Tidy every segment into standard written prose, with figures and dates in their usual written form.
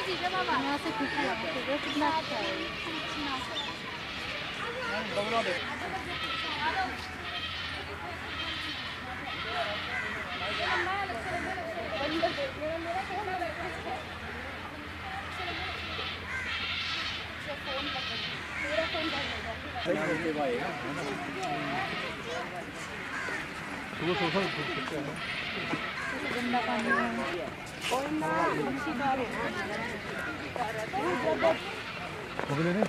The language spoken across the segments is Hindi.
चीज है बाबा, यहाँ से कितना अच्छा है। गंदा पानी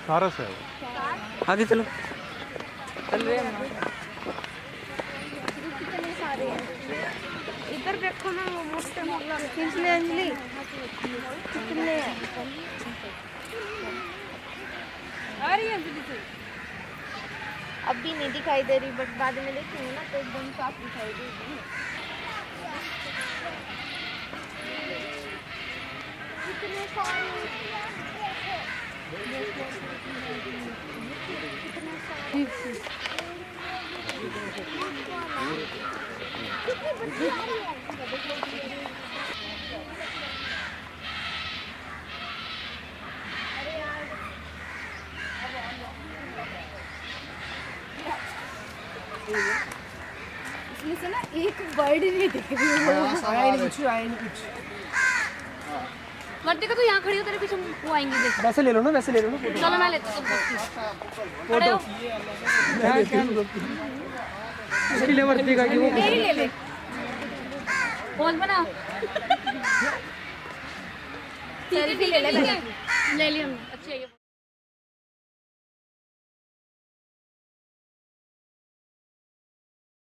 सारस है आगे चलो। चल रहे हैं कितने सारे हैं। इधर देखो ना वो मोटे मोटे खींच ले अंजलि, कितने हैं। आ रही है अंजलि से अभी नहीं दिखाई दे रही, बट बाद में देखेंगे ना तो एकदम साफ दिखाई देगी। कितने सारे इसमें से ना एक वर्ड नहीं दिख रही है। आया नहीं कुछ। मरते का तो यहाँ खड़ी हो, तेरे पीछे वो आएंगे देख। वैसे ले लो ना, वैसे ले लो ना फोटो। चलो मैं लेती हूँ खड़े हो। इसकी ले वर्दी का कि वो मेरी ले ले, पोज बना। सेल्फी ले ले, ले ली हमने। अच्छी है ये।